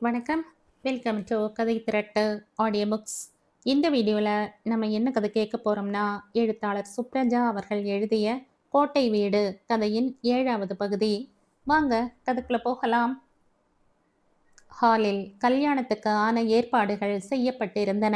வணக்கம். Welcome to கதை திரட்டு audio books. இந்த வீடியோவில் நம்ம என்ன கதை கேட்க போகிறோம்னா, எழுத்தாளர் சுப்ரஜா அவர்கள் எழுதிய கோட்டை வீடு கதையின் 7வது பகுதி. வாங்க கதைக்குள்ள போகலாம். ஹாலில் கல்யாணத்துக்கு ஆன ஏற்பாடுகள் செய்யப்பட்டிருந்தன.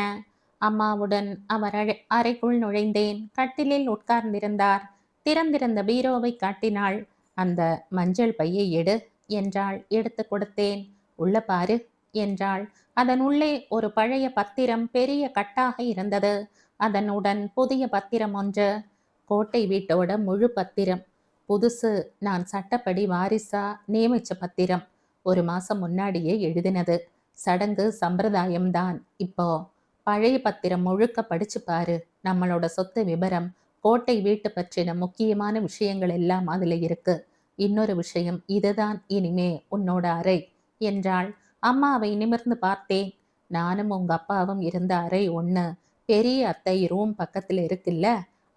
அம்மாவுடன் அவர் அறைக்குள் நுழைந்தேன். கட்டிலில் உட்கார்ந்திருந்தார். திறந்திருந்த பீரோவை காட்டினாள். அந்த மஞ்சள் பையை எடு என்றாள். எடுத்து கொடுத்தேன். உள்ள பாரு என்றாள். அதன் உள்ளே ஒரு பழைய பத்திரம் பெரிய கட்டாக இருந்தது. அதனுடன் புதிய பத்திரம் ஒன்று. கோட்டை வீட்டோட முழு பத்திரம். புதுசு. நான் சட்டப்படி வாரிசா நியமிச்ச பத்திரம். ஒரு மாசம் முன்னாடியே எழுதினது. சடங்கு சம்பிரதாயம்தான். இப்போ பழைய பத்திரம் முழுக்க படிச்சு பாரு. நம்மளோட சொத்து விபரம், கோட்டை வீட்டு பற்றின முக்கியமான விஷயங்கள் எல்லாம் அதுல இருக்கு. இன்னொரு விஷயம், இதுதான் இனிமே உன்னோட அறை என்றாள். அம்மாவை நிமிர்ந்து பார்த்தேன். நானும் உங்க அப்பாவும் இருந்த அறை ஒண்ணு. பெரிய அத்தை ரூம் பக்கத்துல இருக்குல்ல,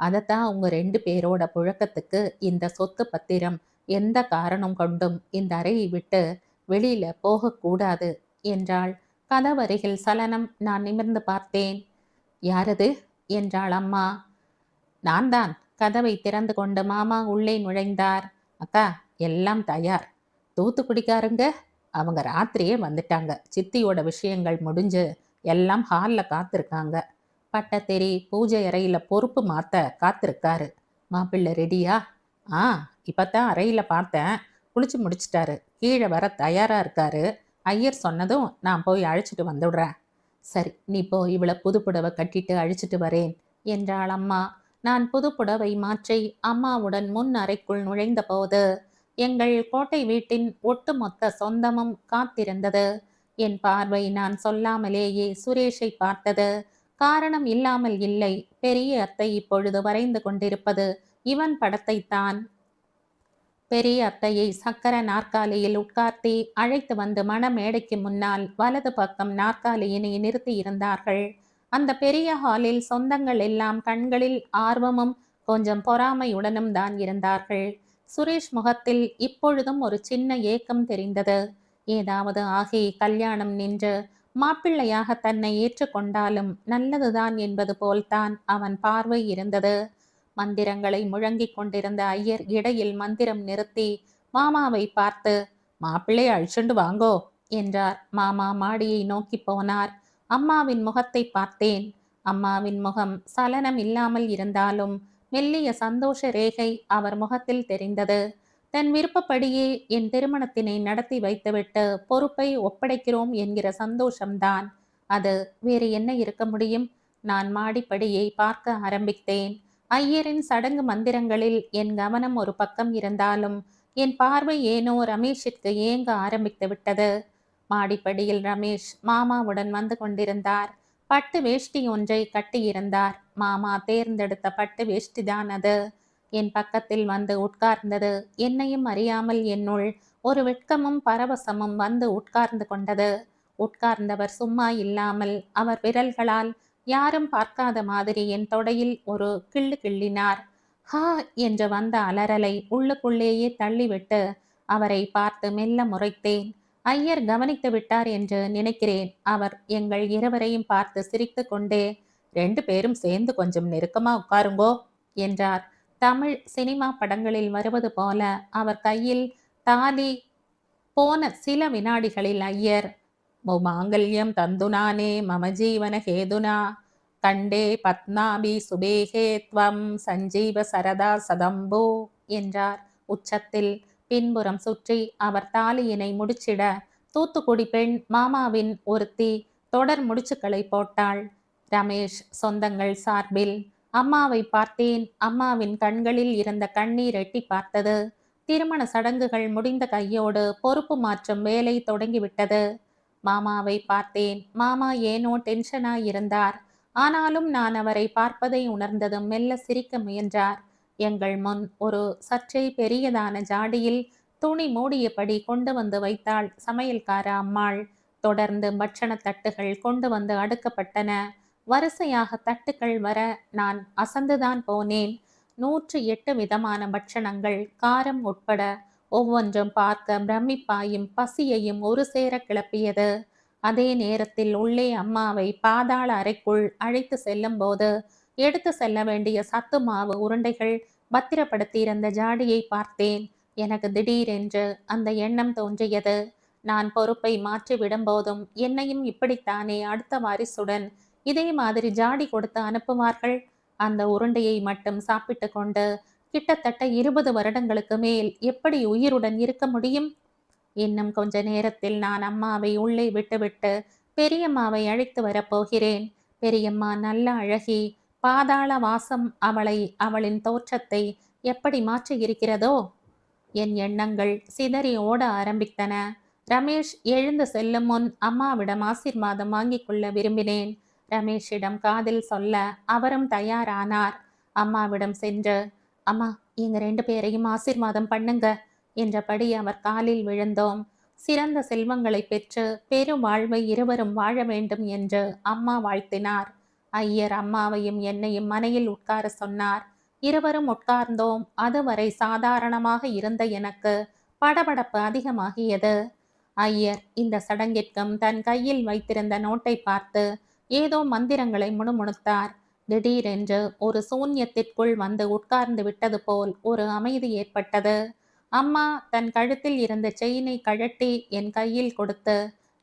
அதைத்தான் உங்க 2 பேரோட புழக்கத்துக்கு இந்த சொத்து பத்திரம் எந்த காரணம் கொண்டும் இந்த அறையை விட்டு வெளியில போகக்கூடாது என்றாள். கதவருகில் சலனம். நான் நிமிர்ந்து பார்த்தேன். யாரது என்றாள் அம்மா. நான் தான். கதவை திறந்து கொண்டு மாமா உள்ளே நுழைந்தார். அக்கா, எல்லாம் தயார். தூத்துக்குடிக்காரங்க அவங்க ராத்திரியே வந்துட்டாங்க. சித்தியோட விஷயங்கள் முடிஞ்சு எல்லாம் ஹாலில் காத்திருக்காங்க. பட்டத்தெரி பூஜை அறையில் பொறுப்பு மாற்ற காத்திருக்காரு. மாப்பிள்ளை ரெடியா? ஆ, இப்போத்தான் அறையில் பார்த்தேன். குளிச்சு முடிச்சிட்டாரு. கீழே வர தயாராக இருக்காரு. ஐயர் சொன்னதும் நான் போய் அழைச்சிட்டு வந்துடுறேன். சரி, நீ போய் இவளை புது புடவை கட்டிட்டு அழைச்சிட்டு வரேன் என்றாள் அம்மா. நான் புது புடவை மாற்றி அம்மாவுடன் முன் அறைக்குள் நுழைந்த போது எங்கள் கோட்டை வீட்டின் ஒட்டுமொத்த சொந்தமும் காத்திருந்தது. என் பார்வை நான் சொல்லாமலேயே சுரேஷை பார்த்தது. காரணம் இல்லாமல் இல்லை. பெரிய அத்தை இப்பொழுது வரைந்து கொண்டிருப்பது இவன் படத்தைத்தான். பெரிய அத்தையை சக்கர நாற்காலியில் உட்கார்த்தி அழைத்து வந்து மணமேடைக்கு முன்னால் வலது பக்கம் நாற்காலியினை நிறுத்தி இருந்தார்கள். அந்த பெரிய ஹாலில் சொந்தங்கள் எல்லாம் கண்களில் ஆர்வமும் கொஞ்சம் பொறாமையுடனும் தான் இருந்தார்கள். சுரேஷ் முகத்தில் இப்பொழுதும் ஒரு சின்ன ஏக்கம் தெரிந்தது. ஏதாவது ஆகி கல்யாணம் நின்று மாப்பிள்ளையாக தன்னை ஏற்றுக்கொண்டாலும் நல்லதுதான் என்பது போல்தான் அவன் பார்வை இருந்தது. மந்திரங்களை முழங்கிக் கொண்டிருந்த ஐயர் இடையில் மந்திரம் நிறுத்தி மாமாவை பார்த்து, மாப்பிள்ளை அழிச்சுண்டு வாங்கோ என்றார். மாமா மாடியை நோக்கி போனார். அம்மாவின் முகத்தை பார்த்தேன். அம்மாவின் முகம் சலனம் இல்லாமல் இருந்தாலும் மெல்லிய சந்தோஷ ரேகை அவர் முகத்தில் தெரிந்தது. தன் விருப்பப்படியே என் திருமணத்தினை நடத்தி வைத்துவிட்டு பொறுப்பை ஒப்படைக்கிறோம் என்கிற சந்தோஷம்தான். அது வேறு என்ன இருக்க முடியும்? நான் மாடிப்படியை பார்க்க ஆரம்பித்தேன். ஐயரின் சடங்கு மந்திரங்களில் என் கவனம் ஒரு பக்கம் இருந்தாலும் என் பார்வை ஏனோ ரமேஷிற்கு ஏங்க ஆரம்பித்து விட்டது. மாடிப்படியில் ரமேஷ் மாமாவுடன் வந்து கொண்டிருந்தார். பட்டு வேஷ்டி ஒன்றை கட்டியிருந்தார். மாமா தேர்ந்தெடுத்த பட்டு வேஷ்டிதான் அது. என் பக்கத்தில் வந்து உட்கார்ந்தது. என்னையும் அறியாமல் என்னுள் ஒரு வெட்கமும் பரவசமும் வந்து உட்கார்ந்து கொண்டது. உட்கார்ந்தவர் சும்மா இல்லாமல் அவர் விரல்களால் யாரும் பார்க்காத மாதிரி என் தொடையில் ஒரு கிள்ளு கிள்ளினார். ஹா என்று வந்த அலறலை உள்ளுக்குள்ளேயே தள்ளிவிட்டு அவரை பார்த்து மெல்ல முறைத்தேன். ஐயர் கவனித்து விட்டார் என்று நினைக்கிறேன். அவர் எங்கள் இருவரையும் பார்த்து சிரித்து கொண்டே, 2 பேரும் சேர்ந்து கொஞ்சம் நெருக்கமா உட்காருங்கோ என்றார். தமிழ் சினிமா படங்களில் வருவது போல அவர் கையில் தாலி போன சில வினாடிகளில் ஐயர், மாங்கல்யம் தந்துனானே மம ஜீவன ஹேதுனா கண்டே பத்மாபி சுபேகே த்வம் சஞ்சீவ சரதா சதம்போ என்றார் உச்சத்தில். பின்புறம் சுற்றி அவர் தாலியினை முடிச்சிட தூத்துக்குடி பெண் மாமாவின் ஒருத்தி தொடர் முடிச்சுக்களை போட்டாள். ரமேஷ் சொந்தங்கள் சார்பில். அம்மாவை பார்த்தேன். அம்மாவின் கண்களில் இருந்த கண்ணீர் எட்டி பார்த்தது. திருமண சடங்குகள் முடிந்த கையோடு பொறுப்பு மாற்றும் வேலை தொடங்கிவிட்டது. மாமாவை பார்த்தேன். மாமா ஏனோ டென்ஷனாய் இருந்தார். ஆனாலும் நான் அவரை பார்ப்பதை உணர்ந்ததும் மெல்ல சிரிக்க முயன்றார். எங்கள் முன் ஒரு சற்றே பெரியதான ஜாடியில் துணி மூடியபடி கொண்டு வந்து வைத்தாள் சமையல்கார அம்மாள். தொடர்ந்து பட்சண தட்டுகள் கொண்டு வந்து அடுக்கப்பட்டன. வரிசையாக தட்டுகள் வர நான் அசந்துதான் போனேன். 108 விதமான பட்சணங்கள், காரம் உட்பட ஒவ்வொன்றும் பார்க்க பிரமிப்பாயும் பசியையும் ஒரு சேர கிளப்பியது. அதே நேரத்தில் உள்ளே அம்மாவை பாதாள அறைக்குள் அழைத்து செல்லும் போது எடுத்து செல்ல வேண்டிய சத்து மாவு உருண்டைகள் பத்திரப்படுத்தியிருந்த ஜாடியை பார்த்தேன். எனக்கு திடீரென்று அந்த எண்ணம் தோன்றியது. நான் பொறுப்பை மாற்றி விடும்போதும் என்னையும் இப்படித்தானே அடுத்த வாரிசுடன் இதே மாதிரி ஜாடி கொடுத்து அனுப்புவார்கள். அந்த உருண்டையை மட்டும் சாப்பிட்டு கொண்டு கிட்டத்தட்ட 20 வருடங்களுக்கு மேல் எப்படி உயிருடன் இருக்க முடியும்? இன்னும் கொஞ்ச நேரத்தில் நான் அம்மாவை உள்ளே விட்டுவிட்டு பெரியம்மாவை அழைத்து வரப்போகிறேன். பெரியம்மா நல்ல அழகி. பாதாள வாசம் அவளை, அவளின் தோற்றத்தை எப்படி மாற்றி இருக்கிறதோ? என் எண்ணங்கள் சிதறி ஓட ஆரம்பித்தன. ரமேஷ் எழுந்து செல்லும் முன் அம்மாவிடம் ஆசீர்வாதம் வாங்கிக் கொள்ள விரும்பினேன். ரமேஷிடம் காதில் சொல்ல அவரும் தயாரானார். அம்மாவிடம் சென்று, அம்மா, எங்க 2 பேரையும் ஆசீர்வாதம் பண்ணுங்க என்றபடி அவர் காலில் விழுந்தோம். சிறந்த செல்வங்களை பெற்று பெரும் வாழ்வை இருவரும் வாழ வேண்டும் என்று அம்மா வாழ்த்தினார். ஐயர் அம்மாவையும் என்னையும் மனையில் உட்கார சொன்னார். இருவரும் உட்கார்ந்தோம். அதுவரை சாதாரணமாக இருந்த எனக்கு படபடப்பு அதிகமாகியது. ஐயர் இந்த சடங்கிற்கும் தன் கையில் வைத்திருந்த நோட்டை பார்த்து ஏதோ மந்திரங்களை முணுமுணுத்தார். திடீரென்று ஒரு சூன்யத்திற்குள் வந்து உட்கார்ந்து விட்டது போல் ஒரு அமைதி ஏற்பட்டது. அம்மா தன் கழுத்தில் இருந்த செயினை கழட்டி என் கையில் கொடுத்து,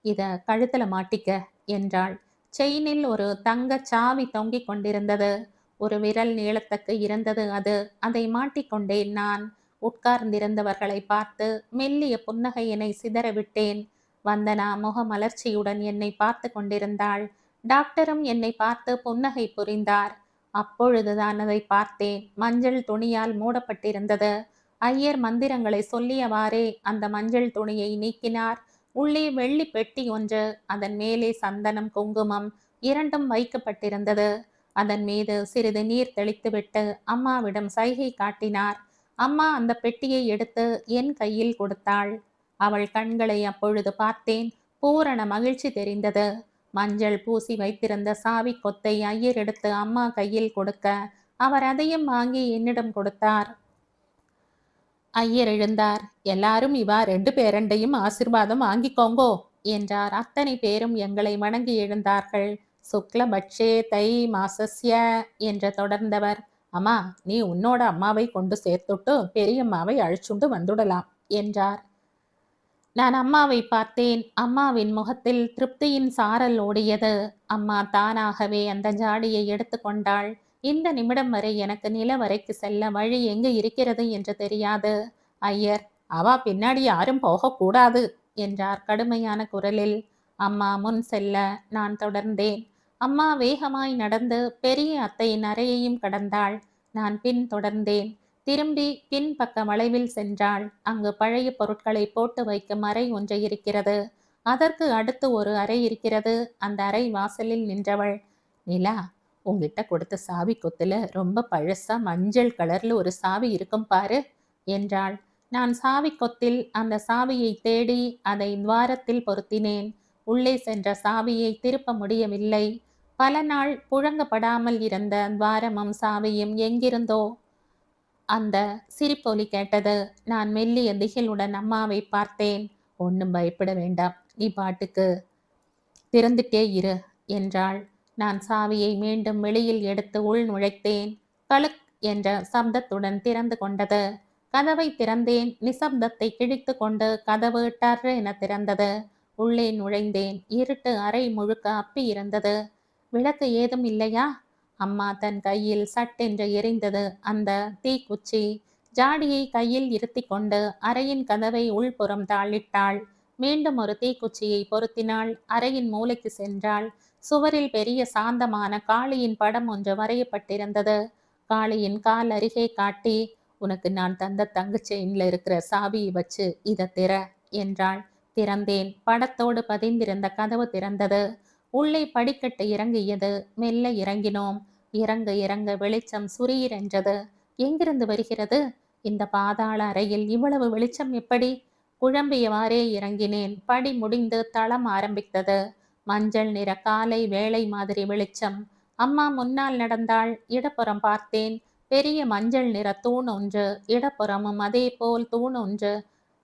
இத கழுத்துல மாட்டிக்க என்றாள். செயினில் ஒரு தங்க சாவி தொங்கிக் கொண்டிருந்தது. ஒரு விரல் நீளத்துக்கு இருந்தது அது. அதை மாட்டிக்கொண்டேன் நான். உட்கார்ந்திருந்தவர்களை பார்த்து மெல்லிய புன்னகையினை சிதறவிட்டேன். வந்தனா முகமலர்ச்சியுடன் என்னை பார்த்து கொண்டிருந்தாள். டாக்டரும் என்னை பார்த்து புன்னகை புரிந்தார். அப்பொழுதுதான் அதை பார்த்தேன். மஞ்சள் துணியால் மூடப்பட்டிருந்தது. ஐயர் மந்திரங்களை சொல்லியவாறே அந்த மஞ்சள் துணியை நீக்கினார். உள்ளே வெள்ளி பெட்டி ஒன்று, அதன் மேலே சந்தனம், குங்குமம் இரண்டும் வைக்கப்பட்டிருந்தது. அதன் மீது சிறிது நீர் தெளித்துவிட்டு அம்மாவிடம் சைகை காட்டினார். அம்மா அந்த பெட்டியை எடுத்து என் கையில் கொடுத்தாள். அவள் கண்களை அப்பொழுது பார்த்தேன். பூரண மகிழ்ச்சி தெரிந்தது. மஞ்சள் பூசி வைத்திருந்த சாவி கொத்தை ஐயர் எடுத்து அம்மா கையில் கொடுக்க அவர் அதையும் வாங்கி என்னிடம் கொடுத்தார். ஐயர் எழுந்தார். எல்லாரும் இவா 2 பேரண்டையும் ஆசிர்வாதம் வாங்கிக்கோங்கோ என்றார். அத்தனை பேரும் எங்களை வணங்கி எழுந்தார்கள். சுக்லபட்சே தை மாசஸ்ய என்று தொடர்ந்தவர், அம்மா, நீ உன்னோட அம்மாவை கொண்டு சேர்த்துட்டு பெரியம்மாவை அழைச்சுண்டு வந்துடலாம் என்றார். நான் அம்மாவை பார்த்தேன். அம்மாவின் முகத்தில் திருப்தியின் சாரல் ஓடியது. அம்மா தானாகவே அந்த ஜாடியை எடுத்து கொண்டாள். இந்த நிமிடம் வரை எனக்கு நிலவரைக்கு செல்ல வழி எங்கு இருக்கிறது என்று தெரியாது. ஐயர், அவா பின்னாடி யாரும் போகக்கூடாது என்றார் கடுமையான குரலில். அம்மா முன் செல்ல நான் தொடர்ந்தேன். அம்மா வேகமாய் நடந்து பெரிய அத்தையின் அறையையும் கடந்தாள். நான் பின் தொடர்ந்தேன். திரும்பி பின்பக்க வளைவில் சென்றாள். அங்கு பழைய பொருட்களை போட்டு வைக்கும் அறை ஒன்று இருக்கிறது. அதற்கு அடுத்து ஒரு அறை இருக்கிறது. அந்த அறை வாசலில் நின்றவள், நிலா, உங்ககிட்ட கொடுத்த சாவி கொத்துல ரொம்ப பழசா மஞ்சள் கலர்ல ஒரு சாவி இருக்கும் பாரு என்றாள். நான் சாவி கொத்தில் அந்த சாவியை தேடி அதை துவாரத்தில் பொருத்தினேன். உள்ளே சென்ற சாவியை திருப்ப முடியவில்லை. பல நாள் புழங்கப்படாமல் இருந்த துவாரமும் சாவியும் எங்கிருந்தோ. அந்த சிரிப்பொலி கேட்டது. நான் மெல்லிய திகிலுடன் அம்மாவை பார்த்தேன். ஒன்றும் பயப்பட வேண்டாம், நீ பாட்டுக்கு திறந்துட்டே இரு என்றாள். நான் சாவியை மீண்டும் வெளியில் எடுத்து உள் நுழைத்தேன். கழுக் என்ற சப்தத்துடன் திறந்து கொண்டது. கதவை திறந்தேன். நிசப்தத்தை கிழித்து கொண்டு கதவு டர் என திறந்தது. உள்ளே நுழைந்தேன். இருட்டு அறை முழுக்க அப்பி இருந்தது. விளக்கு ஏதும் இல்லையா? அம்மா தன் கையில் சட்டென்று எரிந்தது அந்த தீக்குச்சி. ஜாடியை கையில் இருத்தி கொண்டு அறையின் கதவை உள்புறம் தாளிட்டாள். மீண்டும் ஒரு தீக்குச்சியை பொருத்தினாள். அறையின் மூலைக்கு சென்றாள். சுவரில் பெரிய சாந்தமான காளியின் படம் ஒன்று வரையப்பட்டிருந்தது. காளியின் கால் அருகே காட்டி, உனக்கு நான் தந்த தங்க செயின்ல இருக்கிற சாவியை வச்சு இதை திற என்றாள். திறந்தேன். படத்தோடு பதிந்திருந்த கதவு திறந்தது. உள்ளே படிக்கட்டு இறங்கியது. மெல்ல இறங்கினோம். இறங்க இறங்க வெளிச்சம் சுரீர் என்றது. எங்கிருந்து வருகிறது? இந்த பாதாள அறையில் இவ்வளவு வெளிச்சம் எப்படி? குழம்பியவாறே இறங்கினேன். படி முடிந்து தளம் ஆரம்பித்தது. மஞ்சள் நிற காலை வேளை மாதிரி வெளிச்சம். அம்மா முன்னால் நடந்தாள். இடப்புறம் பார்த்தேன். பெரிய மஞ்சள் நிற தூண் ஒன்று, இடப்புறமும் அதே போல் தூண் ஒன்று.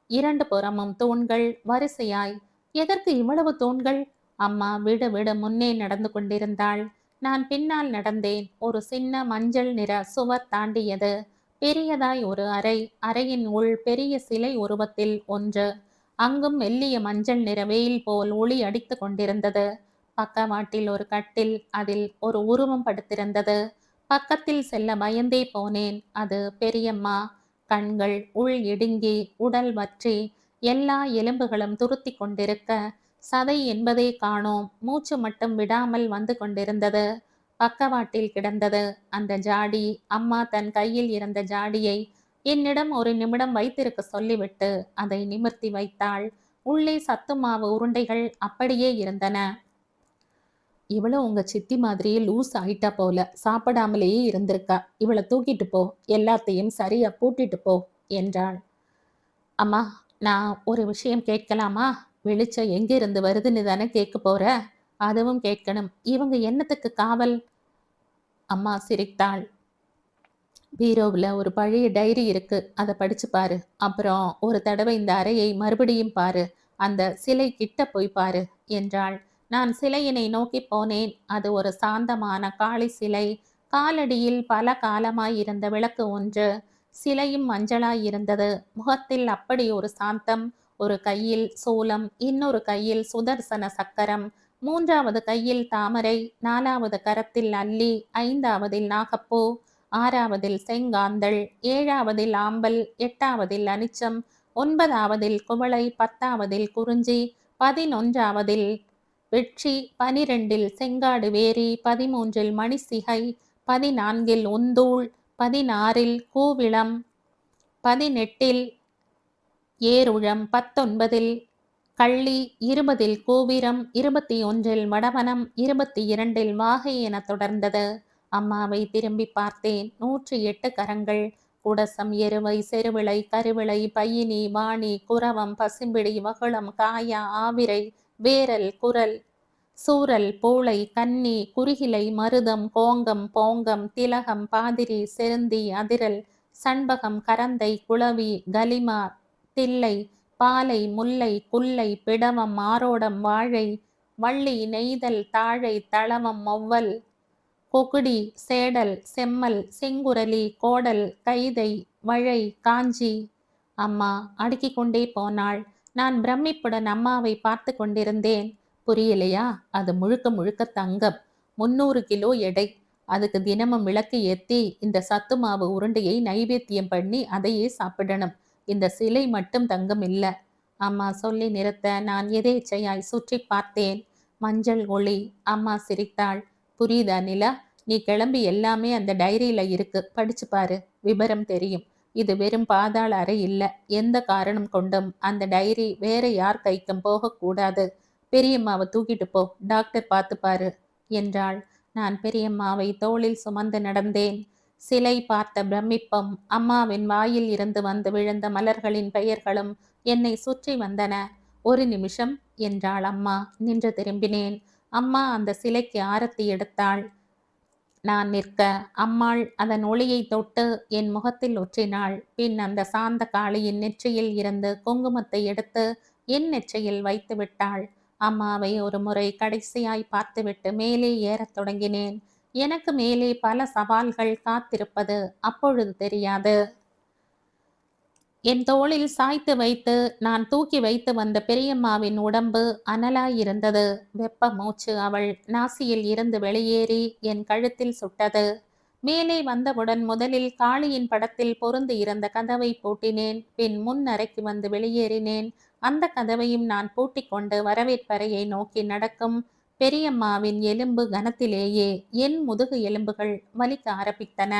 2 புறமும் தூண்கள் வரிசையாய். எதற்கு இவ்வளவு தூண்கள்? அம்மா விடு விடு முன்னே நடந்து கொண்டிருந்தாள். நான் பின்னால் நடந்தேன். ஒரு சின்ன மஞ்சள் நிற சுவர் தாண்டியது. பெரியதாய் ஒரு அறை. அறையின் உள் பெரிய சிலை உருவத்தில் ஒன்று. அங்கும் மெல்லிய மஞ்சள் நிற வெயில் போல் ஒளி அடித்து கொண்டிருந்தது. பக்கவாட்டில் ஒரு கட்டில். அதில் ஒரு உருவம் படுத்திருந்தது. பக்கத்தில் செல்ல பயந்தே போனேன். அது பெரியம்மா. கண்கள் உள் இடுங்கி உடல் வற்றி எல்லா எலும்புகளும் துருத்தி கொண்டிருக்க சதை என்பதே காணோம். மூச்சு மட்டும் விடாமல் வந்து கொண்டிருந்தது. பக்கவாட்டில் கிடந்தது அந்த ஜாடி. அம்மா தன் கையில் இருந்த ஜாடியை என்னிடம் ஒரு நிமிடம் வைத்திருக்க சொல்லிவிட்டு அதை நிமிர்த்தி வைத்தாள். உள்ளே சத்து மாவு உருண்டைகள் அப்படியே இருந்தன. இவளும் உங்க சித்தி மாதிரியே லூஸ் ஆயிட்டா போல, சாப்பிடாமலேயே இருந்திருக்கா. இவளை தூக்கிட்டு போ, எல்லாத்தையும் சரியா பூட்டிட்டு போ என்றாள். அம்மா, நான் ஒரு விஷயம் கேட்கலாமா? வெளிச்சம் எங்கிருந்து வருதுன்னு தானே கேட்க போற? அதுவும் கேட்கணும். இவங்க என்னத்துக்கு காவல்? அம்மா சிரித்தாள். பீரோவில் ஒரு பழைய டைரி இருக்கு, அதை படிச்சு பாரு. அப்புறம் ஒரு தடவை இந்த அறையை மறுபடியும் பாரு. அந்த சிலை கிட்ட போய் பாரு என்றாள். நான் சிலையினை நோக்கி போனேன். அது ஒரு சாந்தமான காளி சிலை. காலடியில் பல காலமாய் இருந்த விளக்கு ஒன்று. சிலையும் மஞ்சளாய் இருந்தது. முகத்தில் அப்படி ஒரு சாந்தம். ஒரு கையில் சூலம், இன்னொரு கையில் சுதர்சன சக்கரம், 3வது கையில் தாமரை, 4வது கரத்தில் அல்லி, 5வதில் நாகப்பூ, 6வதில் செங்காந்தள், 7வதில் ஆம்பல், 8வதில் அனிச்சம், 9வதில் குவளை, 10வதில் குறிஞ்சி, 11வதில் வெட்சி, 12இல் செங்காடு வேரி, 13இல் மணிசிகை, 14இல் உந்தூள், 16இல் கூவிளம், 18இல் ஏருழம், 19இல் கள்ளி, 20இல் கூவிரம், 21இல் வடவனம், 22இல் வாகை என தொடர்ந்தது. அம்மாவை திரும்பி பார்த்தேன். 108 கரங்கள். குடசம், எருவை, செருவிளை, கருவிளை, பையினி, வாணி, குரவம், பசும்பிடி, வகுளம், காயா, ஆவிரை, வேரல், குரல், சூரல், பூளை, கன்னி, குறுகிலை, மருதம், கோங்கம், போங்கம், திலகம், பாதிரி, செருந்தி, அதிரல், சண்பகம், கரந்தை, குளவி, கலிமா, தில்லை, பாலை, முல்லை, குல்லை, பிடவம், ஆரோடம், வாழை, வள்ளி, நெய்தல், தாழை, தளவம், மொவ்வல், கொகுடி, சேடல், செம்மல், செங்குரலி, கோடல், கைதை, வழை, காஞ்சி. அம்மா அடுக்கிக் கொண்டே போனாள். நான் பிரமிப்புடன் அம்மாவை பார்த்து கொண்டிருந்தேன். புரியலையா? அது முழுக்க முழுக்க தங்கம். 300 கிலோ எடை. அதுக்கு தினமும் விளக்கு ஏத்தி இந்த சத்து மாவு உருண்டையை நைவேத்தியம் பண்ணி அதையே சாப்பிடணும். இந்த சிலை மட்டும் தங்கம் இல்ல. அம்மா சொல்லி நிறுத்த நான் எதேச்சையாய் சுற்றி பார்த்தேன். மஞ்சள் ஒளி. அம்மா சிரித்தாள். புரியுதா நிலா? நீ கிளம்பி எல்லாமே அந்த டைரியில இருக்கு, படிச்சு பாரு, விபரம் தெரியும். இது வெறும் பாதாள அறை இல்ல. எந்த காரணம் கொண்டும் அந்த டைரி வேற யார் கைக்கும் போகக்கூடாது. பெரியம்மாவை தூக்கிட்டு போ, டாக்டர் பார்த்துப்பாரு என்றாள். நான் பெரியம்மாவை தோளில் சுமந்து நடந்தேன். சிலை பார்த்த பிரமிப்பும் அம்மாவின் வாயில் இருந்து வந்து விழுந்த மலர்களின் பெயர்களும் என்னை சுற்றி வந்தன. ஒரு நிமிஷம் என்றாள் அம்மா. நின்று திரும்பினேன். அம்மா அந்த சிலைக்கு ஆரத்தி எடுத்தாள். நான் நிற்க அம்மாள் அதன் ஒளியை தொட்டு என் முகத்தில் ஒற்றினாள். பின் அந்த சாந்த காளியின் நெற்றியில் இருந்து குங்குமத்தை எடுத்து என் நெற்றியில் வைத்து விட்டாள். அம்மாவை ஒரு முறை கடைசியாய் பார்த்துவிட்டு மேலே ஏறத் தொடங்கினேன். எனக்கு மேலே பல சவால்கள் காத்திருப்பது அப்பொழுது தெரியாது. என் தோளில் சாய்த்து வைத்து நான் தூக்கி வைத்து வந்த பெரியம்மாவின் உடம்பு அனலாயிருந்தது. வெப்ப மூச்சு அவள் நாசியில் இருந்து வெளியேறி என் கழுத்தில் சுட்டது. மேலே வந்தவுடன் முதலில் காளியின் படத்தில் பொருந்து இருந்த கதவை பூட்டினேன். பின் முன் அறைக்கு வந்து வெளியேறினேன். அந்த கதவையும் நான் பூட்டிக்கொண்டு வரவேற்பறையை நோக்கி நடக்கும் பெரியம்மாவின் எலும்பு கனத்திலேயே என் முதுகு எலும்புகள் வலிக்க ஆரம்பித்தன.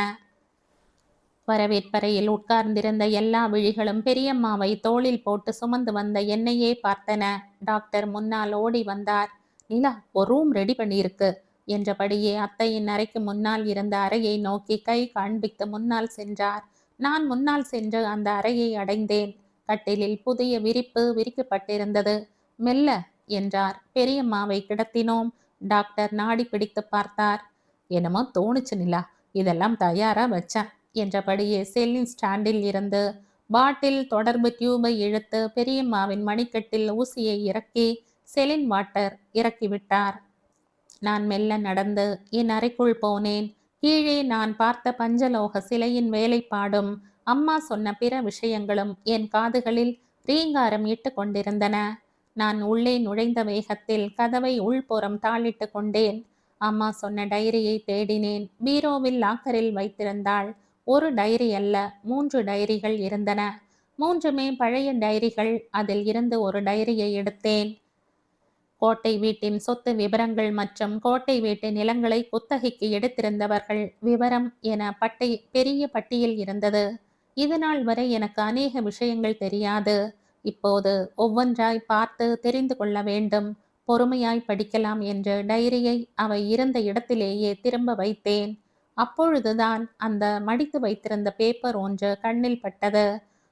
வரவேற்பறையில் உட்கார்ந்திருந்த எல்லா விழிகளும் பெரியம்மாவை தோளில் போட்டு சுமந்து வந்த என்னையே பார்த்தன. டாக்டர் முன்னால் ஓடி வந்தார். நிலா, ஒரு ரூம் ரெடி பண்ணியிருக்கு என்றபடியே அத்தையின் அறைக்கு முன்னால் இருந்த அறையை நோக்கி கை காண்பித்து முன்னால் சென்றார். நான் முன்னால் சென்று அந்த அறையை அடைந்தேன். கட்டிலில் புதிய விரிப்பு விரிக்கப்பட்டிருந்தது. மெல்ல என்றார். பெரியம்மாவை கிடத்தினோம். டாக்டர் நாடி பிடித்து பார்த்தார். என்னமோ தோணுச்சு நிலா, இதெல்லாம் தயாரா வச்சேன் என்றபடியே செல்லின் ஸ்டாண்டில் இருந்து பாட்டில் தொடர்பு டியூபை இழுத்து பெரியம்மாவின் மணிக்கட்டில் ஊசியை இறக்கி செலின் வாட்டர் இறக்கிவிட்டார். நான் மெல்ல நடந்து என் அறைக்குள் போனேன். கீழே நான் பார்த்த பஞ்சலோக சிலையின் வேலைப்பாடும் அம்மா சொன்ன பிற விஷயங்களும் என் காதுகளில் ரீங்காரம் இட்டு கொண்டிருந்தன. நான் உள்ளே நுழைந்த வேகத்தில் கதவை உள்புறம் தாளிட்டு கொண்டேன். அம்மா சொன்ன டைரியை தேடினேன். பீரோவில் லாக்கரில் வைத்திருந்தாள். ஒரு டைரி அல்ல, 3 டைரிகள் இருந்தன. 3மே பழைய டைரிகள். அதில் இருந்து ஒரு டைரியை எடுத்தேன். கோட்டை வீட்டின் சொத்து விவரங்கள் மற்றும் கோட்டை வீட்டு நிலங்களை குத்தகைக்கு எடுத்திருந்தவர்கள் விவரம் என பெரிய பட்டியல் இருந்தது. இதுநாள் வரை எனக்கு அநேக விஷயங்கள் தெரியாது. இப்போது ஒவ்வொன்றாய் பார்த்து தெரிந்து கொள்ள வேண்டும். பொறுமையாய் படிக்கலாம் என்று டைரியை அவை இருந்த இடத்திலேயே திரும்ப வைத்தேன். அப்பொழுதுதான் அந்த மடித்து வைத்திருந்த பேப்பர் ஒன்று கண்ணில் பட்டது.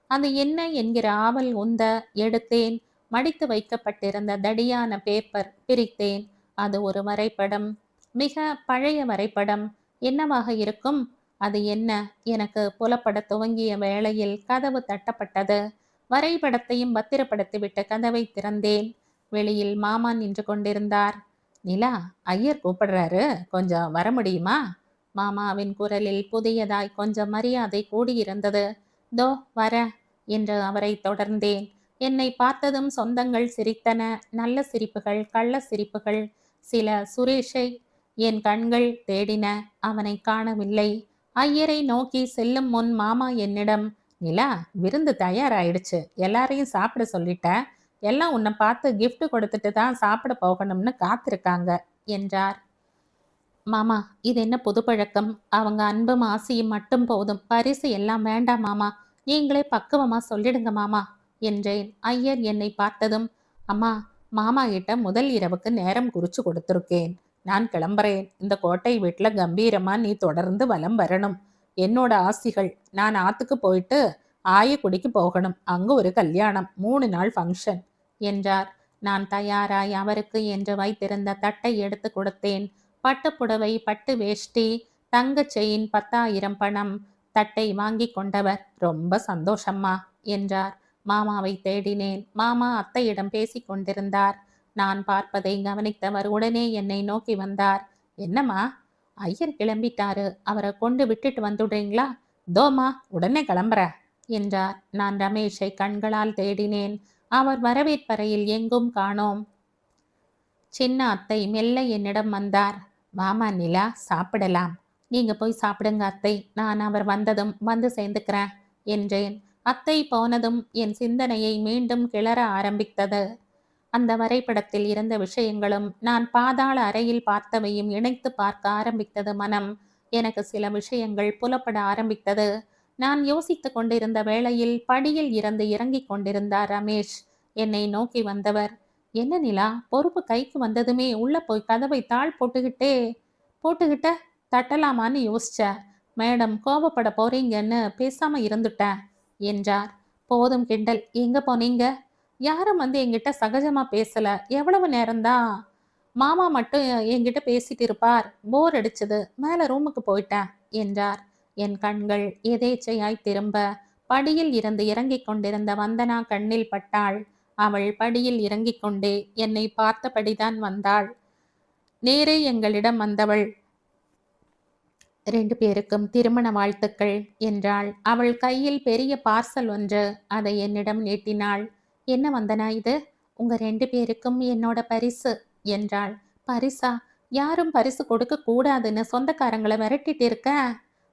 அது என்ன என்கிற ஆவல் உந்த எடுத்தேன். மடித்து வைக்கப்பட்டிருந்த தடியான பேப்பர் பிரித்தேன். அது ஒரு வரைபடம். மிக பழைய வரைபடம். என்னவாக இருக்கும்? அது என்ன? எனக்கு புலப்பட துவங்கிய வேளையில் கதவு தட்டப்பட்டது. வரைபடத்தையும் பத்திரப்படுத்திவிட்டு கதவை திறந்தேன். வெளியில் மாமா நின்று கொண்டிருந்தார். நிலா, ஐயர் கூப்பிடுறாரு, கொஞ்சம் வர முடியுமா? மாமாவின் குரலில் புதியதாய் கொஞ்சம் மரியாதை கூடியிருந்தது. தோ வர என்று அவரை தொடர்ந்தேன். என்னை பார்த்ததும் சொந்தங்கள் சிரித்தன. நல்ல சிரிப்புகள், கள்ள சிரிப்புகள். சில சுரேஷை என் கண்கள் தேடின. அவனை காணவில்லை. ஐயரை நோக்கி செல்லும் முன் மாமா என்னிடம், நிலா, விருந்து தயாராயிடுச்சு, எல்லாரையும் சாப்பிட சொல்லிட்ட, எல்லாம் உன்னை பார்த்து கிஃப்ட் கொடுத்துட்டு தான் சாப்பிட போகணும்னு காத்திருக்காங்க என்றார். மாமா, இது என்ன புது பழக்கம்? அவங்க அன்பும் ஆசையும் மட்டும் போதும், பரிசு எல்லாம் வேண்டாம் மாமா, நீங்களே பக்குவமா சொல்லிடுங்க மாமா என்றேன். ஐயர் என்னை பார்த்ததும், அம்மா, மாமா கிட்ட முதல் இரவுக்கு நேரம் குறிச்சு கொடுத்துருக்கேன், நான் கிளம்புறேன். இந்த கோட்டை வீட்டில் கம்பீரமா நீ தொடர்ந்து வலம் வரணும். என்னோட ஆசிகள். நான் ஆத்துக்கு போயிட்டு ஆயக்குடிக்கு போகணும். அங்கு ஒரு கல்யாணம், 3 நாள் ஃபங்க்ஷன் என்றார். நான் தயாராய் அவருக்கு என்று வைத்திருந்த தட்டை எடுத்து கொடுத்தேன். பட்டுப்புடவை, பட்டு வேஷ்டி, தங்க செயின், 10,000 பணம். தட்டை வாங்கி கொண்டவர், ரொம்ப சந்தோஷம்மா என்றார். மாமாவை தேடினேன். மாமா அத்தையிடம் பேசிக் கொண்டிருந்தார். நான் பார்ப்பதை கவனித்தவர் உடனே என்னை நோக்கி வந்தார். என்னம்மா? ஐயர் கிளம்பிட்டாரு, அவரை கொண்டு விட்டுட்டு வந்துடுறீங்களா? தோமா, உடனே கிளம்புற என்றார். நான் ரமேஷை கண்களால் தேடினேன். அவர் வரவேற்பறையில் எங்கும் காணோம். சின்ன அத்தை மெல்ல என்னிடம் வந்தார். வாமா நிலா, சாப்பிடலாம். நீங்க போய் சாப்பிடுங்க அத்தை, நான் அவர் வந்ததும் வந்து சேர்ந்துக்கிறேன் என்றேன். அத்தை போனதும் என் சிந்தனையை மீண்டும் கிளற ஆரம்பித்தது. அந்த வரைபடத்தில் இருந்த விஷயங்களும் நான் பாதாள அறையில் பார்த்தவையும் இணைத்து பார்க்க ஆரம்பித்தது மனம். எனக்கு சில விஷயங்கள் புலப்பட ஆரம்பித்தது. நான் யோசித்து கொண்டிருந்த வேளையில் படியில் இருந்து இறங்கிக் கொண்டிருந்தார் ரமேஷ். என்னை நோக்கி வந்தவர், என்ன நிலா, பொறுப்பு கைக்கு வந்ததுமே உள்ள போய் கதவை தாழ் போட்டுக்கிட்ட தட்டலாமான்னு யோசிச்ச, மேடம் கோபப்பட போறீங்கன்னு பேசாம இருந்துட்டேன் என்றார். போதும் கிண்டல், எங்க போனீங்க? யாரும் வந்து என்கிட்ட சகஜமா பேசல. எவ்வளவு நேரம்தான்? மாமா மட்டும் என்கிட்ட பேசிட்டு இருப்பார், போர் அடிச்சது, மேல ரூமுக்கு போயிட்டேன் என்றார். என் கண்கள் எதேச்சையாய் திரும்ப படியில் இருந்து இறங்கிக் கொண்டிருந்த வந்தனா கண்ணில் பட்டாள். அவள் படியில் இறங்கிக் கொண்டே என்னை பார்த்தபடிதான் வந்தாள். நேரே எங்களிடம் வந்தவள், 2 பேருக்கும் திருமண வாழ்த்துக்கள் என்றாள். அவள் கையில் பெரிய பார்சல் ஒன்று, அதை என்னிடம் நீட்டினாள். என்ன வந்தனா இது? உங்க 2 பேருக்கும் என்னோட பரிசு என்றாள். பரிசா? யாரும் பரிசு கொடுக்க கூடாதுன்னு சொந்தக்காரங்களை விரட்டிட்டு இருக்க?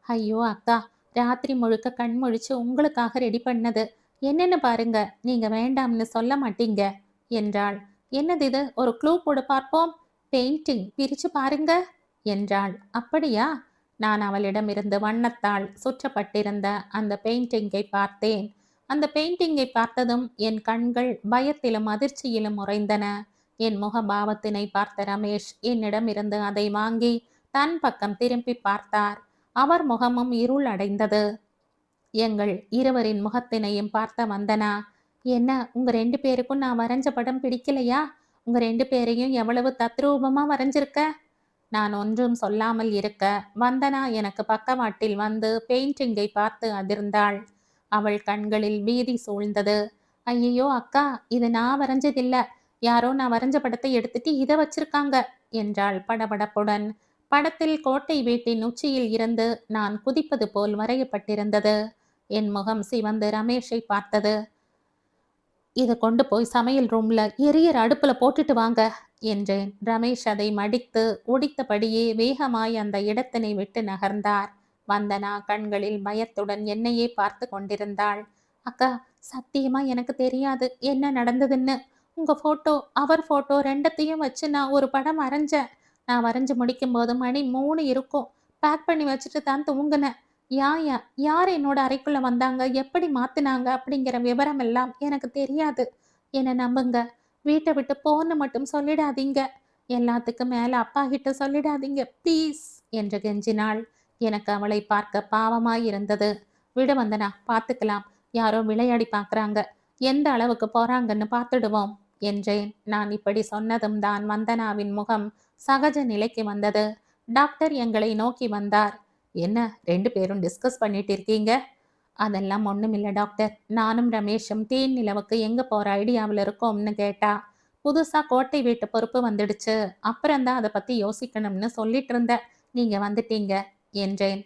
ஐயோ அக்கா, ராத்திரி முழுக்க கண் முழிச்சு உங்களுக்காக ரெடி பண்ணது, என்னன்னு பாருங்க, நீங்க வேண்டாம்னு சொல்ல மாட்டீங்க என்றாள். என்னது இது? ஒரு க்ளூ கொடு பார்ப்போம். பெயிண்டிங், பிரிச்சு பாருங்க என்றாள். அப்படியா? நான் அவளிடமிருந்து வண்ணத்தால் சுற்றப்பட்டிருந்த அந்த பெயிண்டிங்கை பார்த்தேன். அந்த பெயிண்டிங்கை பார்த்ததும் என் கண்கள் பயத்திலும் அதிர்ச்சியிலும் உறைந்தன. என் முகபாவத்தினை பார்த்த ரமேஷ் என்னிடமிருந்து அதை வாங்கி தன் பக்கம் திரும்பி பார்த்தார். அவர் முகமும் இருள் அடைந்தது. எங்கள் இருவரின் முகத்தினையும் பார்த்த வந்தனா, என்ன உங்க 2 பேருக்கும் நான் வரைஞ்ச படம் பிடிக்கலையா? உங்க 2 பேரையும் எவ்வளவு தத்ரூபமா வரைஞ்சிருக்க? நான் ஒன்றும் சொல்லாமல் இருக்க வந்தனா எனக்கு பக்கவாட்டில் வந்து பெயிண்டிங்கை பார்த்து அதிர்ந்தாள். அவள் கண்களில் பீதி சூழ்ந்தது. ஐயையோ அக்கா, இது நான் வரைஞ்சதில்ல. யாரோ நான் வரைஞ்ச படத்தை எடுத்துட்டு இதை வச்சிருக்காங்க என்றாள் படபடப்புடன். படத்தில் கோட்டை வீட்டின் உச்சியில் இருந்து நான் குதிப்பது போல் வரையப்பட்டிருந்தது. என் முகம் சிவந்து ரமேஷை பார்த்தது. இதை கொண்டு போய் சமையல் ரூம்ல எரியற அடுப்புல போட்டுட்டு வாங்க என்றேன். ரமேஷ் அதை மடித்து உடித்தபடியே வேகமாய் அந்த இடத்தினை விட்டு நகர்ந்தார். வந்தனா கண்களில் பயத்துடன் என்னையே பார்த்து கொண்டிருந்தாள். அக்கா, சத்தியமா எனக்கு தெரியாது என்ன நடந்ததுன்னு. உங்க போட்டோ அவர் போட்டோ ரெண்டத்தையும் வச்சு நான் ஒரு படம் வரைஞ்சேன். நான் வரைஞ்சு முடிக்கும் போது மணி 3 இருக்கும். பேக் பண்ணி வச்சுட்டு தான் தூங்குனேன். யார் என்னோட அறைக்குள்ள வந்தாங்க, எப்படி மாத்துனாங்க அப்படிங்கிற விவரம் எல்லாம் எனக்கு தெரியாது. என்னை நம்புங்க. வீட்டை விட்டு போன்னு மட்டும் சொல்லிடாதீங்க. எல்லாத்துக்கும் மேல அப்பா கிட்ட சொல்லிடாதீங்க ப்ளீஸ் என்று கெஞ்சினாள். எனக்கு அவளை பார்க்க பாவமாய் இருந்தது. விடு வந்தனா, பார்த்துக்கலாம். யாரோ விளையாடி பார்க்கறாங்க. எந்த அளவுக்கு போறாங்கன்னு பார்த்துடுவோம் என்றேன். நான் இப்படி சொன்னதும் தான் வந்தனாவின் முகம் சகஜ நிலைக்கு வந்தது. டாக்டர் எங்களை நோக்கி வந்தார். என்ன 2 பேரும் டிஸ்கஸ் பண்ணிட்டு இருக்கீங்க? அதெல்லாம் ஒண்ணுமில்ல டாக்டர். நானும் ரமேஷும் தேன் நிலவுக்கு எங்க போற ஐடியாவில் இருக்கோம்னு கேட்டா. புதுசா கோட்டை வீட்டு பொறுப்பு வந்துடுச்சு. அப்புறம்தான் அதை பத்தி யோசிக்கணும்னு சொல்லிட்டு இருந்த. நீங்க வந்துட்டீங்க என்றேன்.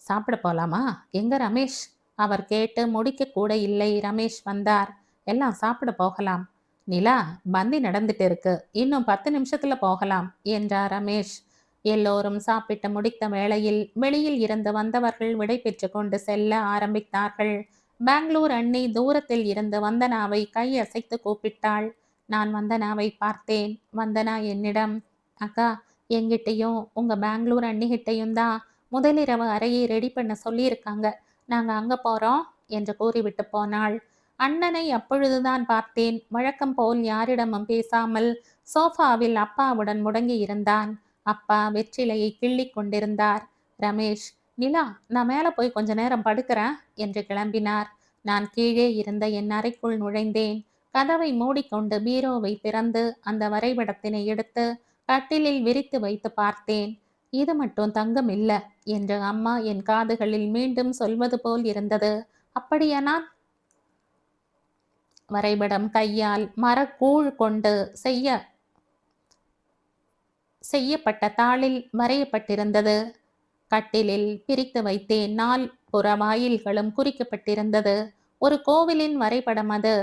சாப்பிட போலாமா? எங்க ரமேஷ்? அவர் கேட்டு முடிக்க கூட இல்லை. ரமேஷ் வந்தார். எல்லாம் சாப்பிட போகலாம். நிலா, பந்தி நடந்துட்டு இருக்கு. இன்னும் 10 நிமிஷத்துல போகலாம் என்றார் ரமேஷ். எல்லோரும் சாப்பிட்டு முடித்த வேளையில் வெளியில் இருந்து வந்தவர்கள் விடை பெற்று கொண்டு செல்ல ஆரம்பித்தார்கள். பெங்களூர் அண்ணி தூரத்தில் இருந்து வந்தனாவை கையசைத்து கூப்பிட்டாள். நான் வந்தனாவை பார்த்தேன். வந்தனா என்னிடம், அக்கா, எங்கிட்டையும் உங்க பெங்களூர் அண்ணிகிட்டையும் தான் முதலிரவு அறையை ரெடி பண்ண சொல்லியிருக்காங்க. நாங்க அங்க போறோம் என்று கூறிவிட்டு போனாள். அண்ணனை அப்பொழுதுதான் பார்த்தேன். வழக்கம் போல் யாரிடமும் பேசாமல் சோஃபாவில் அப்பாவுடன் முடங்கி இருந்தான். அப்பா வெற்றிலையை கிள்ளி கொண்டிருந்தார். ரமேஷ், நிலா, நான் மேலே போய் கொஞ்ச நேரம் படுக்கிறேன் என்று கிளம்பினார். நான் கீழே இருந்த என் அறைக்குள் நுழைந்தேன். கதவை மூடிக்கொண்டு பீரோவை திறந்து அந்த வரைபடத்தினை எடுத்து கட்டிலில் விரித்து வைத்து பார்த்தேன். இது மட்டும் தங்கம் இல்ல என்று அம்மா என் காதுகளில் மீண்டும் சொல்வது போல் இருந்தது. அப்படியானால்? வரைபடம் கையால் மரக்கூழ் கொண்டு செய்யப்பட்ட தாளில் வரையப்பட்டிருந்தது. கட்டிலில் பிரித்து வைத்தேன். 4 புற வாயில்களும் குறிக்கப்பட்டிருந்தது. ஒரு கோவிலின் வரைபடம் அது.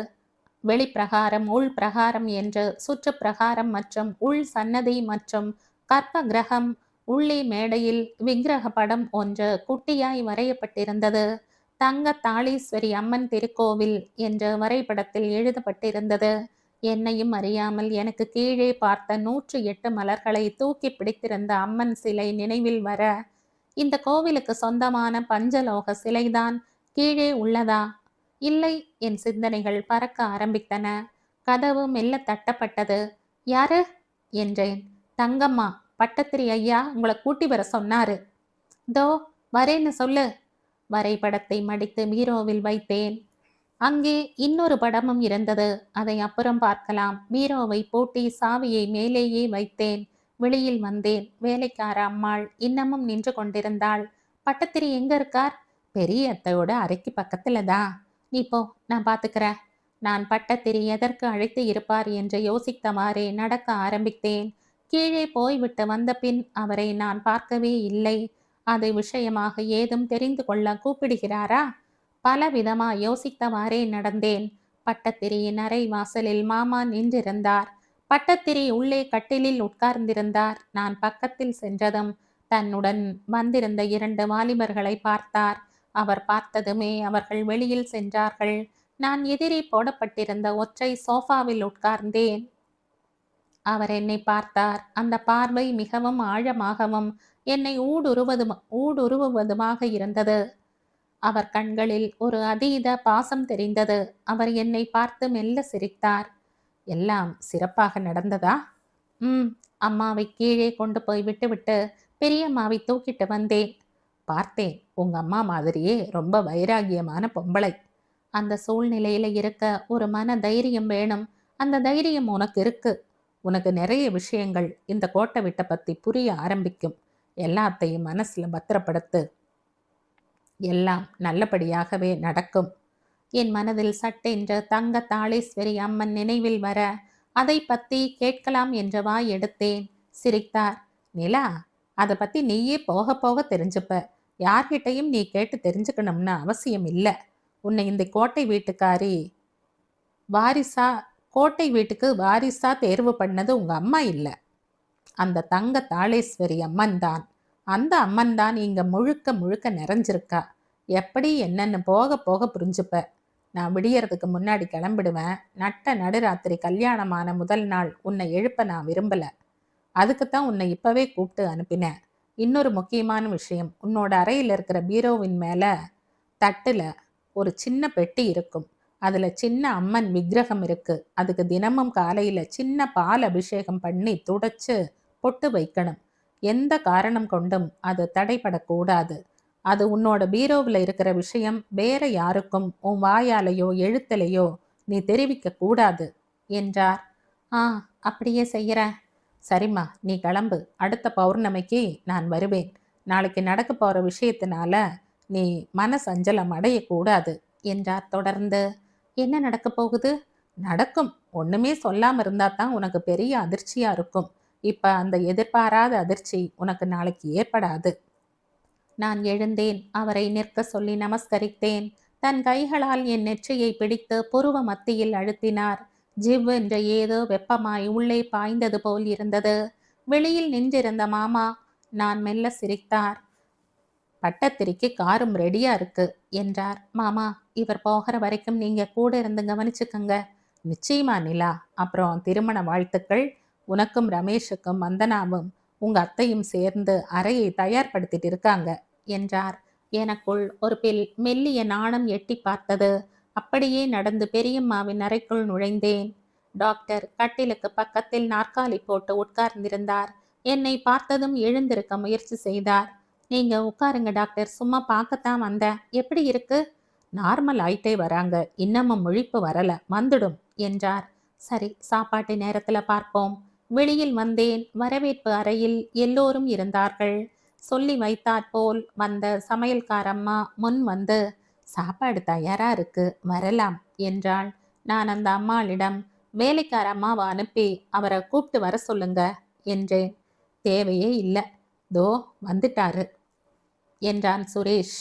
வெளிப்பிரகாரம், உள் பிரகாரம் என்று சுற்றுப்பிரகாரம் மற்றும் உள் சன்னதி மற்றும் கற்ப கிரகம். உள்ளே மேடையில் விக்கிரக படம் ஒன்று குட்டியாய் வரையப்பட்டிருந்தது. தங்க தாளீஸ்வரி அம்மன் திருக்கோவில் என்று வரைபடத்தில் எழுதப்பட்டிருந்தது. என்னையும் அறியாமல் எனக்கு கீழே பார்த்த 108 மலர்களை தூக்கி பிடித்திருந்த அம்மன் சிலை நினைவில் வர, இந்த கோவிலுக்கு சொந்தமான பஞ்சலோக சிலைதான் கீழே உள்ளதா? இல்லை, என் சிந்தனைகள் பறக்க ஆரம்பித்தன. கதவு மெல்ல தட்டப்பட்டது. யாரு என்றேன். தங்கம்மா, பட்டத்திரி ஐயா உங்களை கூட்டி வர சொன்னாரு. தோ வரேன்னு சொல்லு. வரைபடத்தை மடித்து பீரோவில் வைத்தேன். அங்கே இன்னொரு படமும் இருந்தது. அதை அப்புறம் பார்க்கலாம். பீரோவை பூட்டி சாவியை மேலேயே வைத்தேன். வெளியில் வந்தேன். வேலைக்கார அம்மாள் இன்னமும் நின்று கொண்டிருந்தாள். பட்டத்திரி எங்க இருக்கார்? பெரிய அத்தையோட அறைக்கு பக்கத்துல தான். நீ போ, நான் பார்த்துக்கிறேன். நான் பட்டத்திரி எதற்கு அழைத்து இருப்பார் என்று யோசித்தவாறே நடக்க ஆரம்பித்தேன். கீழே போய்விட்டு வந்த பின் அவரை நான் பார்க்கவே இல்லை. அது விஷயமாக ஏதும் தெரிந்து கொள்ள கூப்பிடுகிறாரா? பல விதமா யோசித்தவாறே நடந்தேன். பட்டத்திரியின் அறை வாசலில் மாமா நின்றிருந்தார். பட்டத்திரி உள்ளே கட்டிலில் உட்கார்ந்திருந்தார். நான் பக்கத்தில் சென்றதும் தன்னுடன் வந்திருந்த 2 வாலிபர்களை பார்த்தார். அவர் பார்த்ததுமே அவர்கள் வெளியில் சென்றார்கள். நான் எதிரே போடப்பட்டிருந்த ஒற்றை சோஃபாவில் உட்கார்ந்தேன். அவர் என்னை பார்த்தார். அந்த பார்வை மிகவும் ஆழமாகவும் என்னை ஊடுருவுவதுமாக இருந்தது. அவர் கண்களில் ஒரு அதீத பாசம் தெரிந்தது. அவர் என்னை பார்த்து மெல்ல சிரித்தார். எல்லாம் சிறப்பாக நடந்ததா? அம்மாவை கீழே கொண்டு போய் விட்டுவிட்டு பெரியம்மாவை தூக்கிட்டு வந்தேன். பார்த்தேன், உங்க அம்மா மாதிரியே ரொம்ப வைராகியமான பொம்பளை. அந்த சூழ்நிலையில இருக்க ஒரு மன தைரியம் வேணும். அந்த தைரியம் உனக்கு இருக்கு. உனக்கு நிறைய விஷயங்கள் இந்த கோட்டை விட்ட பத்தி புரிய ஆரம்பிக்கும். எல்லாத்தையும் மனசுல பத்திரப்படுத்து. எல்லாம் நல்லபடியாகவே நடக்கும். என் மனதில் சட்டென்று தங்க தாளேஸ்வரி அம்மன் நினைவில் வர அதை பத்தி கேட்கலாம் என்ற வாய் எடுத்தேன். சிரித்தார். நிலா, அதை பத்தி நீயே போக போக தெரிஞ்சுப்ப. யார்கிட்டையும் நீ கேட்டு தெரிஞ்சுக்கணும்னு அவசியம் இல்லை. உன்னை இந்த கோட்டை வீட்டுக்காரி வாரிசா கோட்டை வீட்டுக்கு வாரிசா தேர்வு பண்ணது உங்க அம்மா இல்லை, அந்த தங்க தாளேஸ்வரி அம்மன் தான். அந்த அம்மன் தான் இங்க முழுக்க முழுக்க நிறைஞ்சிருக்கா. எப்படி என்னன்னு போக போக புரிஞ்சுப்ப. நான் விடியறதுக்கு முன்னாடி கிளம்பிடுவேன். நட்ட நடுராத்திரி கல்யாணமான முதல் நாள் உன்னை எழுப்ப நான் விரும்பல. அதுக்குத்தான் உன்னை இப்பவே கூப்பிட்டு அனுப்பினேன். இன்னொரு முக்கியமான விஷயம், உன்னோட அறையில் இருக்கிற பீரோவின் மேல தட்டுல ஒரு சின்ன பெட்டி இருக்கும். அதுல சின்ன அம்மன் விக்கிரகம் இருக்கு. அதுக்கு தினமும் காலையில சின்ன பால் அபிஷேகம் பண்ணி துடைச்சு பொட்டு வைக்கணும். எந்த காரணம் கொண்டும் அது தடைபடக்கூடாது. அது உன்னோட பீரோவில் இருக்கிற விஷயம் வேற யாருக்கும் உன் வாயாலேயோ எழுத்துலையோ நீ தெரிவிக்க கூடாது என்றார். ஆ, அப்படியே செய்யறேன். சரிம்மா, நீ கிளம்பு. அடுத்த பௌர்ணமிக்கு நான் வருவேன். நாளைக்கு நடக்க போற விஷயத்தினால நீ மனசஞ்சலம் அடையக்கூடாது என்றார் தொடர்ந்து. என்ன நடக்க போகுது? நடக்கும். ஒண்ணுமே சொல்லாம இருந்தா தான் உனக்கு பெரிய அதிர்ச்சியா இருக்கும். இப்ப அந்த எதிர்பாராத அதிர்ச்சி உனக்கு நாளைக்கு ஏற்படாது. நான் எழுந்தேன். அவரை நிற்க சொல்லி நமஸ்கரித்தேன். தன் கைகளால் என் நெற்றியை பிடித்து புருவ மத்தியில் அழுத்தினார். ஜிவ் என்ற ஏதோ வெப்பமாய் உள்ளே பாய்ந்தது போல் இருந்தது. வெளியில் நின்றிருந்த மாமா நான் மெல்ல சிரித்தார். பட்டத்திரிக்கு காரும் ரெடியா இருக்கு என்றார். மாமா, இவர் போகிற வரைக்கும் நீங்க கூட இருந்து கவனிச்சுக்கங்க. நிச்சயமா நிலா. அப்புறம் திருமண வாழ்த்துக்கள். உனக்கும் ரமேஷுக்கும் வந்தனாவும் உங்க அத்தையும் சேர்ந்து அறையை தயார்படுத்திட்டு இருக்காங்க என்றார். எனக்குள் ஒரு மெல்லிய நாணம் எட்டி பார்த்தது. அப்படியே நடந்து பெரியம்மாவின் அறைக்குள் நுழைந்தேன். டாக்டர் கட்டிலுக்கு பக்கத்தில் நாற்காலி போட்டு உட்கார்ந்திருந்தார். என்னை பார்த்ததும் எழுந்திருக்க முயற்சி செய்தார். நீங்க உட்காருங்க டாக்டர், சும்மா பார்க்கத்தான் வந்தேன். எப்படி இருக்கு? நார்மல் ஆயிட்டே வராங்க, இன்னமும் முழிப்பு வரல, வந்துடும் என்றார். சரி, சாப்பாட்டு நேரத்துல பார்ப்போம். வெளியில் வந்தேன். வரவேற்பு அறையில் எல்லோரும் இருந்தார்கள். சொல்லி வைத்தாற்போல் வந்த சமையல்காரம்மா முன் வந்து சாப்பாடு தயாரா இருக்கு, வரலாம் என்றாள். நான் அந்த அம்மாளிடம் வேலைக்கார அம்மாவை அனுப்பி அவரை கூப்பிட்டு வர சொல்லுங்க என்றேன். தேவையே இல்லை, தோ வந்துட்டாரு என்றான் சுரேஷ்.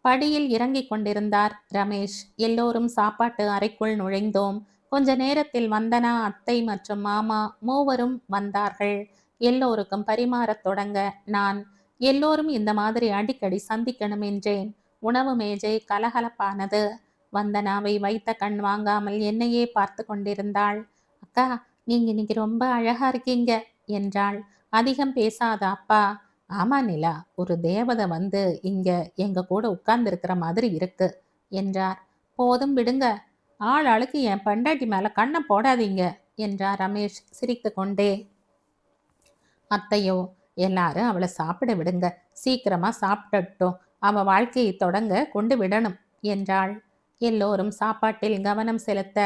படியில் இறங்கிக் கொண்டிருந்தார் ரமேஷ். எல்லோரும் சாப்பாட்டு அறைக்குள் நுழைந்தோம். கொஞ்ச நேரத்தில் வந்தனா, அத்தை மற்றும் மாமா மூவரும் வந்தார்கள். எல்லோருக்கும் பரிமாறத் தொடங்க நான் எல்லோரும் இந்த மாதிரி அடிக்கடி சந்திக்கணும் என்றேன். உணவு மேஜை கலகலப்பானது. வந்தனாவை வைத்த கண் வாங்காமல் என்னையே பார்த்து கொண்டிருந்தாள். அக்கா, நீங்க இன்னைக்கு ரொம்ப அழகா இருக்கீங்க என்றாள். அதிகம் பேசாத அப்பா, ஆமா நிலா, ஒரு தேவதை வந்து இங்க எங்க கூட உட்கார்ந்து இருக்கிற மாதிரி இருக்கு என்றார். போதும் விடுங்க, ஆள் ஆளுக்கு என் பண்டாட்டி மேல கண்ணை போடாதீங்க என்றார் ரமேஷ் சிரித்து கொண்டே. அத்தையோ, எல்லாரும் அவளை சாப்பிட விடுங்க, சீக்கிரமா சாப்பிடட்டும், அவ வாழ்க்கையை தொடங்க கொண்டு விடணும் என்றாள். எல்லோரும் சாப்பாட்டில் கவனம் செலுத்த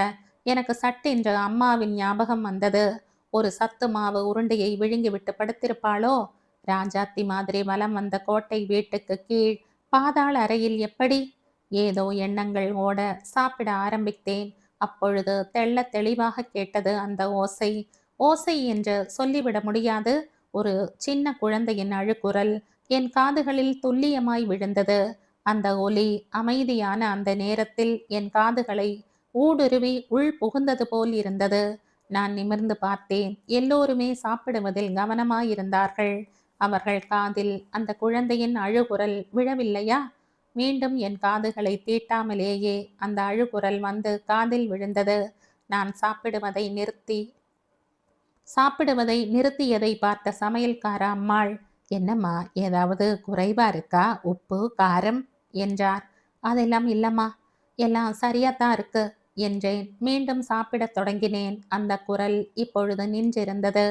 எனக்கு சட்டென்று அம்மாவின் ஞாபகம் வந்தது. ஒரு சத்து மாவு உருண்டையை விழுங்கிவிட்டு படுத்திருப்பாளோ? ராஜாத்தி மாதிரி வலம் வந்த கோட்டை வீட்டுக்கு கீழ் பாதாள அறையில் எப்படி? ஏதோ எண்ணங்கள் ஓட சாப்பிட ஆரம்பித்தேன். அப்பொழுது தெள்ள தெளிவாக கேட்டது அந்த ஓசை. ஓசை என்று சொல்லிவிட முடியாது, ஒரு சின்ன குழந்தையின் அழுகுரல் என் காதுகளில் துல்லியமாய் விழுந்தது. அந்த ஒலி அமைதியான அந்த நேரத்தில் என் காதுகளை ஊடுருவி உள் புகுந்தது போல் இருந்தது. நான் நிமிர்ந்து பார்த்தேன். எல்லோருமே சாப்பிடுவதில் கவனமாயிருந்தார்கள். அவர்கள் காதில் அந்த குழந்தையின் அழுகுரல் விழவில்லையா? மீண்டும் என் காதுகளை தீட்டாமலேயே அந்த அழுகுரல் வந்து காதில் விழுந்தது. நான் சாப்பிடுவதை நிறுத்தியதை பார்த்த சமையல்கார அம்மாள், என்னம்மா, ஏதாவது குறைவா இருக்கா? உப்பு, காரம் என்றார். அதெல்லாம் இல்லம்மா, எல்லாம் சரியாத்தான் இருக்கு என்றேன். மீண்டும் சாப்பிடத் தொடங்கினேன். அந்த குரல் இப்பொழுது நின்றிருந்தது.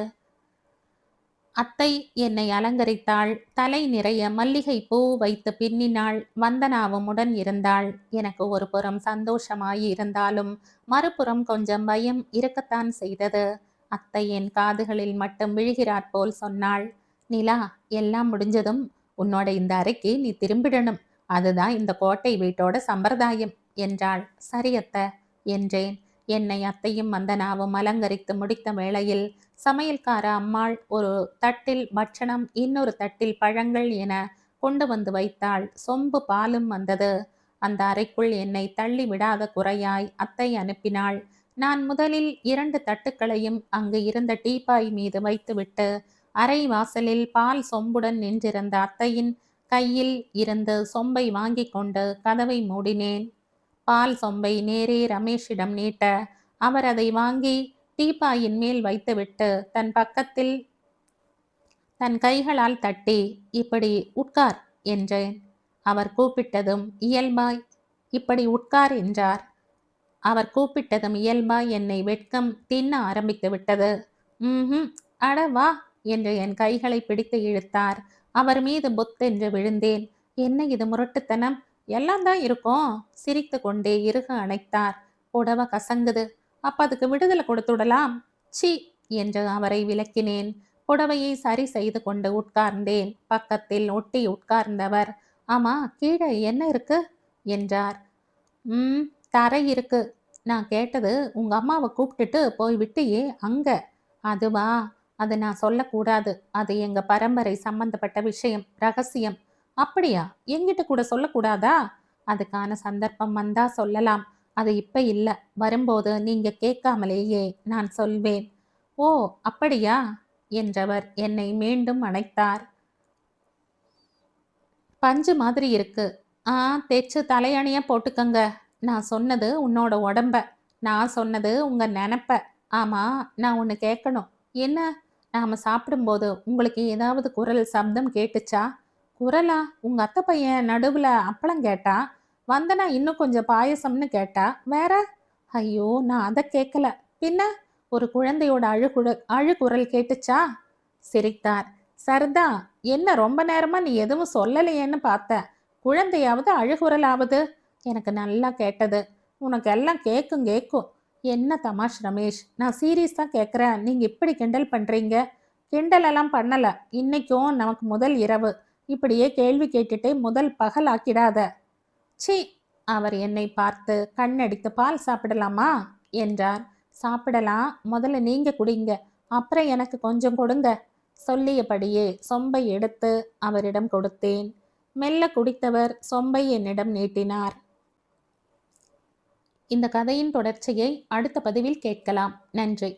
அத்தை என்னை அலங்கரித்தாள். தலை நிறைய மல்லிகை பூ வைத்து பின்னினாள். வந்தனாவும் உடன் இருந்தாள். எனக்கு ஒரு புறம் சந்தோஷமாய் இருந்தாலும் மறுபுறம் கொஞ்சம் பயம் இருக்கத்தான் செய்தது. அத்தை என் காதுகளில் மட்டும் விழுகிறாற் போல் சொன்னாள். நிலா, எல்லாம் முடிஞ்சதும் உன்னோட இந்த அறைக்கு நீ திரும்பிடணும். அதுதான் இந்த கோட்டை வீட்டோட சம்பிரதாயம் என்றாள். சரி அத்தை என்றேன். என்னை அத்தையும் வந்தனாவும் அலங்கரித்து முடித்த வேளையில் சமையல்கார அம்மாள் ஒரு தட்டில் பட்சணம், இன்னொரு தட்டில் பழங்கள் என கொண்டு வந்து வைத்தாள். சொம்பு பாலும் வந்தது. அந்த அறைக்குள் என்னை தள்ளி விடாத குறையாய் அத்தை அனுப்பினாள். நான் முதலில் 2 தட்டுக்களையும் அங்கு இருந்த டீப்பாய் மீது வைத்துவிட்டு அறை வாசலில் பால் சொம்புடன் நின்றிருந்த அத்தையின் கையில் இருந்து சொம்பை வாங்கி கொண்டு கதவை மூடினேன். பால் சொம்பை நேரே ரமேஷிடம் நீட்ட அவர் அதை வாங்கி டீப்பாயின் மேல் வைத்துவிட்டு தன் பக்கத்தில் தன் கைகளால் தட்டி, இப்படி உட்கார் என்றேன். அவர் கூப்பிட்டதும் இயல்பாய் இப்படி உட்கார் என்றார். அவர் கூப்பிட்டதும் இயல்பாய் என்னை வெட்கம் தின்ன ஆரம்பித்து விட்டது. அட வா என்று என் கைகளை பிடித்து இழுத்தார். அவர் மீது புத்தென்று விழுந்தேன். என்ன இது முரட்டுத்தனம்? எல்லாம் தான் இருக்கும். சிரித்து கொண்டே இறுக அணைத்தார். புடவை கசங்குது, அப்ப அதுக்கு விடுதலை கொடுத்துடலாம். சி என்று அவரை விலக்கினேன். புடவையை சரி செய்து கொண்டு உட்கார்ந்தேன். பக்கத்தில் ஒட்டி உட்கார்ந்தவர், ஆமா கீழே என்ன இருக்கு என்றார். தரை இருக்கு. நான் கேட்டது உங்க அம்மாவை கூப்பிட்டுட்டு போய் விட்டியே அங்க. அதுவா? அது நான் சொல்லக்கூடாது. அது எங்க பரம்பரை சம்பந்தப்பட்ட விஷயம், ரகசியம். அப்படியா? என்கிட்ட கூட சொல்லக்கூடாதா? அதுக்கான சந்தர்ப்பம் வந்தா சொல்லலாம். அது இப்ப இல்ல. வரும்போது நீங்க கேட்காமலேயே நான் சொல்வேன். ஓ அப்படியா என்றவர் என்னை மீண்டும் அணைத்தார். பஞ்சு மாதிரி இருக்கு. தைச்சு தலையணியா போட்டுக்கங்க. நான் சொன்னது உன்னோட உடம்ப, நான் சொன்னது உங்க நினப்ப. ஆமா, நான் ஒன்று கேட்கணும். என்ன? நாம சாப்பிடும்போது உங்களுக்கு ஏதாவது குரல் சப்தம் கேட்டுச்சா? குரலா? உங்க அத்தை பையன் நடுவுல அப்பளம் கேட்டா, வந்தனா இன்னும் கொஞ்சம் பாயசம்னு கேட்டா. வேற? ஐயோ, நான் அதை கேட்கல. பின்ன ஒரு குழந்தையோட அழுகுரல் கேட்டுச்சா? சிரித்தார். சரிதா, என்ன ரொம்ப நேரமா நீ எதுவும் சொல்லலையேன்னு பார்த்த. குழந்தையாவது அழுகுரலாவது? எனக்கு நல்லா கேட்டது. உனக்கு எல்லாம் கேட்கும். என்ன தமாஷ் ரமேஷ், நான் சீரியஸாக கேட்குறேன். நீங்கள் இப்படி கிண்டல் பண்ணுறீங்க? கிண்டலெல்லாம் பண்ணலை. இன்னைக்கும் நமக்கு முதல் இரவு. இப்படியே கேள்வி கேட்டுட்டே முதல் பகல் ஆக்கிடாத. சி. அவர் என்னை பார்த்து கண்ணடித்து, பால் சாப்பிடலாமா என்றார். சாப்பிடலாம், முதல்ல நீங்க குடிங்க, அப்புறம் எனக்கு கொஞ்சம் கொடுங்க. சொல்லியபடியே சொம்பை எடுத்து அவரிடம் கொடுத்தேன். மெல்ல குடித்தவர் சொம்பை என்னிடம் நீட்டினார். இந்த கதையின் தொடர்ச்சியை அடுத்த பதிவில் கேட்கலாம். நன்றி.